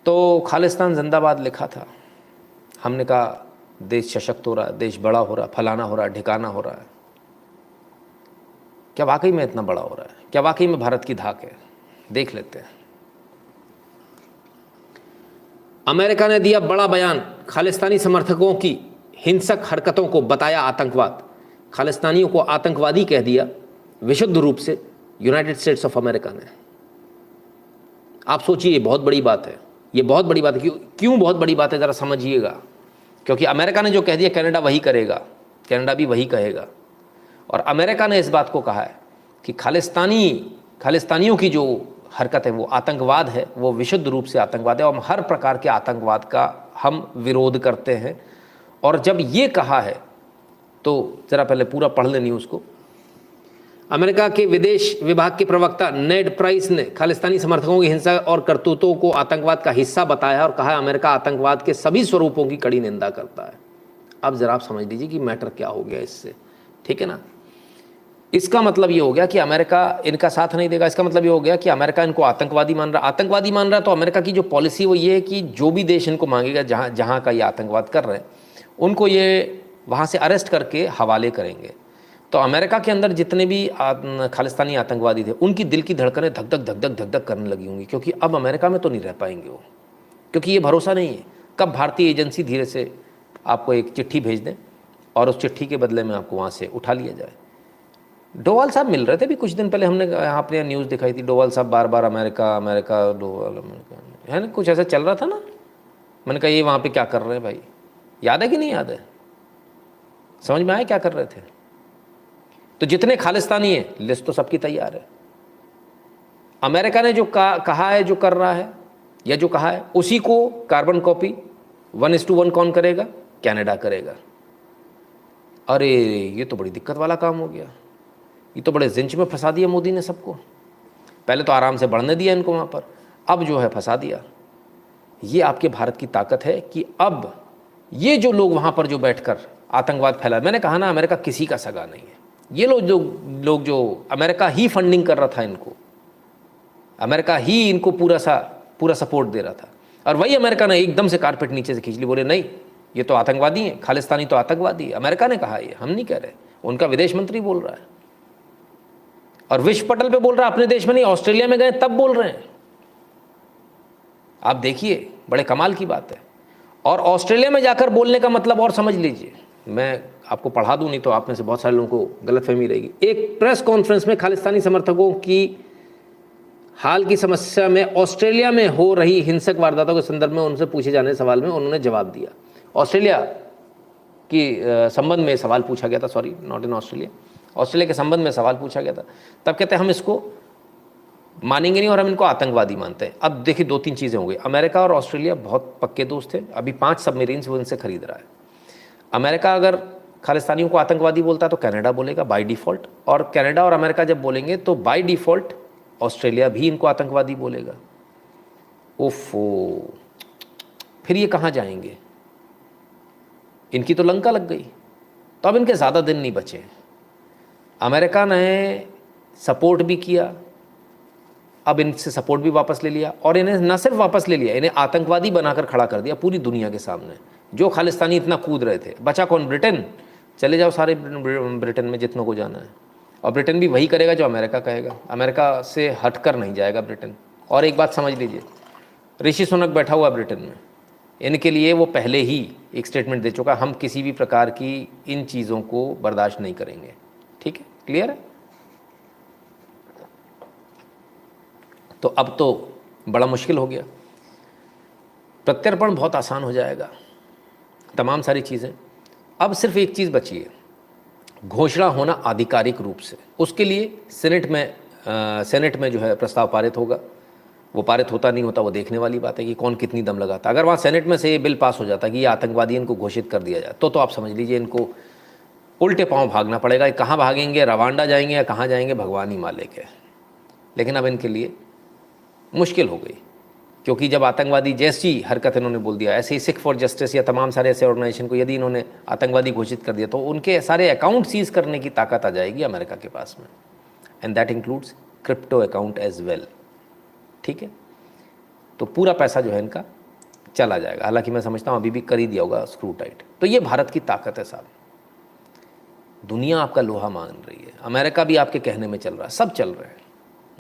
तो खालिस्तान जिंदाबाद लिखा था। हमने कहा देश सशक्त हो रहा है, देश बड़ा हो रहा है, फलाना हो रहा है, ढिकाना हो रहा है। क्या वाकई में इतना बड़ा हो रहा है? क्या वाकई में भारत की धाक है? देख लेते हैं। अमेरिका ने दिया बड़ा बयान, खालिस्तानी समर्थकों की हिंसक हरकतों को बताया आतंकवाद। खालिस्तानियों को आतंकवादी कह दिया विशुद्ध रूप से यूनाइटेड स्टेट्स ऑफ अमेरिका ने। आप सोचिए, ये बहुत बड़ी बात है, ये बहुत बड़ी बात है। क्यों बहुत बड़ी बात है, ज़रा समझिएगा। क्योंकि अमेरिका ने जो कह दिया कनाडा वही करेगा, कनाडा भी वही कहेगा। और अमेरिका ने इस बात को कहा है कि खालिस्तानियों की जो हरकत है वो आतंकवाद है, वो विशुद्ध रूप से आतंकवाद है और हर प्रकार के आतंकवाद का हम विरोध करते हैं। और जब ये कहा है तो ज़रा पहले पूरा पढ़ लें न्यूज़ को। अमेरिका के विदेश विभाग के प्रवक्ता नेड प्राइस ने खालिस्तानी समर्थकों की हिंसा और करतूतों को आतंकवाद का हिस्सा बताया और कहा अमेरिका आतंकवाद के सभी स्वरूपों की कड़ी निंदा करता है। अब ज़रा आप समझ लीजिए कि मैटर क्या हो गया इससे, ठीक है ना। इसका मतलब ये हो गया कि अमेरिका इनका साथ नहीं देगा। इसका मतलब ये हो गया कि अमेरिका इनको आतंकवादी मान रहा। आतंकवादी मान रहा तो अमेरिका की जो पॉलिसी वो ये है कि जो भी देश इनको मांगेगा जहाँ का ये आतंकवाद कर रहे हैं उनको ये वहाँ से अरेस्ट करके हवाले करेंगे। तो अमेरिका के अंदर जितने भी खालिस्तानी आतंकवादी थे उनकी दिल की धड़कनें धक धक धक धक धक धक करने लगी होंगी, क्योंकि अब अमेरिका में तो नहीं रह पाएंगे वो, क्योंकि ये भरोसा नहीं है कब भारतीय एजेंसी धीरे से आपको एक चिट्ठी भेज दें और उस चिट्ठी के बदले में आपको वहाँ से उठा लिया जाए। डोवाल साहब मिल रहे थे भी कुछ दिन पहले, हमने यहाँ अपने न्यूज़ दिखाई थी। डोवाल साहब बार बार अमेरिका अमेरिका डोवाल अमेरिका है ना, कुछ ऐसा चल रहा था ना। मैंने कहा ये वहाँ पे क्या कर रहे हैं भाई, याद है कि नहीं याद है? समझ में आया क्या कर रहे थे? तो जितने खालिस्तानी हैं लिस्ट तो सबकी तैयार है। अमेरिका ने जो कहा है, जो कर रहा है या जो कहा है, उसी को कार्बन कॉपी 1:1 कौन करेगा? कनाडा करेगा। अरे ये तो बड़ी दिक्कत वाला काम हो गया, ये तो बड़े जिंच में फंसा दिया मोदी ने सबको। पहले तो आराम से बढ़ने दिया इनको वहाँ पर, अब जो है फंसा दिया। ये आपके भारत की ताकत है कि अब ये जो लोग वहाँ पर जो बैठकर आतंकवाद फैला, मैंने कहा ना अमेरिका किसी का सगा नहीं है। ये लोग जो अमेरिका ही फंडिंग कर रहा था इनको, अमेरिका ही इनको पूरा सपोर्ट दे रहा था, और वही अमेरिका ने एकदम से कारपेट नीचे से खींच ली। बोले नहीं ये तो आतंकवादी हैं, खालिस्तानी तो आतंकवादी है। अमेरिका ने कहा, ये हम नहीं कह रहे, उनका विदेश मंत्री बोल रहा है और विश्व पटल पे बोल रहा है, अपने देश में नहीं ऑस्ट्रेलिया में गए तब बोल रहे हैं। आप देखिए बड़े कमाल की बात है। और ऑस्ट्रेलिया में जाकर बोलने का मतलब और समझ लीजिए, मैं आपको पढ़ा दूं नहीं तो आप में से बहुत सारे लोगों को गलतफहमी रहेगी। एक प्रेस कॉन्फ्रेंस में खालिस्तानी समर्थकों की हाल की समस्या में ऑस्ट्रेलिया में हो रही हिंसक वारदातों के संदर्भ में उनसे पूछे जाने सवाल में उन्होंने जवाब दिया। ऑस्ट्रेलिया की संबंध में सवाल पूछा गया था, sorry not in Australia, Australia के संबंध में सवाल पूछा गया था। तब कहते हैं हम इसको मानेंगे नहीं और हम इनको आतंकवादी मानते हैं। अब देखिए 2-3 चीज़ें हो गई। अमेरिका और ऑस्ट्रेलिया बहुत पक्के दोस्त थे, अभी 5 सबमरीन्स वो इनसे खरीद रहा है। अमेरिका अगर खालिस्तानियों को आतंकवादी बोलता है तो कनाडा बोलेगा बाय डिफ़ॉल्ट, और कनाडा और अमेरिका जब बोलेंगे तो बाय डिफ़ॉल्ट ऑस्ट्रेलिया भी इनको आतंकवादी बोलेगा। ओफो, फिर ये कहाँ जाएंगे? इनकी तो लंका लग गई। तो अब इनके ज़्यादा दिन नहीं बचे। अमेरिका ने सपोर्ट भी किया, अब इनसे सपोर्ट भी वापस ले लिया, और इन्हें न सिर्फ वापस ले लिया, इन्हें आतंकवादी बनाकर खड़ा कर दिया पूरी दुनिया के सामने। जो खालिस्तानी इतना कूद रहे थे, बचा कौन? ब्रिटेन। चले जाओ सारे ब्रिटेन में जितनों को जाना है, और ब्रिटेन भी वही करेगा जो अमेरिका कहेगा। अमेरिका से हटकर नहीं जाएगा ब्रिटेन। और एक बात समझ लीजिए, ऋषि सुनक बैठा हुआ ब्रिटेन में, इनके लिए वो पहले ही एक स्टेटमेंट दे चुका, हम किसी भी प्रकार की इन चीज़ों को बर्दाश्त नहीं करेंगे। ठीक है, क्लियर है? तो अब तो बड़ा मुश्किल हो गया, प्रत्यर्पण बहुत आसान हो जाएगा, तमाम सारी चीज़ें। अब सिर्फ एक चीज़ बची है, घोषणा होना आधिकारिक रूप से। उसके लिए सेनेट में जो है प्रस्ताव पारित होगा। वो पारित होता नहीं होता वो देखने वाली बात है कि कौन कितनी दम लगाता। अगर वहाँ सेनेट में से ये बिल पास हो जाता कि ये आतंकवादी इनको घोषित कर दिया जाए तो आप समझ लीजिए इनको उल्टे पांव भागना पड़ेगा। कहाँ भागेंगे? रवांडा जाएंगे या कहाँ जाएंगे, भगवान ही मालिक है। लेकिन अब इनके लिए मुश्किल हो गई, क्योंकि जब आतंकवादी जैसी हरकत इन्होंने बोल दिया, ऐसे ही सिख फॉर जस्टिस या तमाम सारे ऐसे ऑर्गेनाइजेशन को यदि इन्होंने आतंकवादी घोषित कर दिया तो उनके सारे अकाउंट सीज करने की ताकत आ जाएगी अमेरिका के पास में, and that includes crypto account as well. ठीक है, तो पूरा पैसा जो है इनका चला जाएगा। हालांकि मैं समझता हूँ अभी भी कर ही दिया होगा स्क्रू टाइट। तो ये भारत की ताकत है साहब। दुनिया आपका लोहा मान रही है, अमेरिका भी आपके कहने में चल रहा है, सब चल रहे हैं।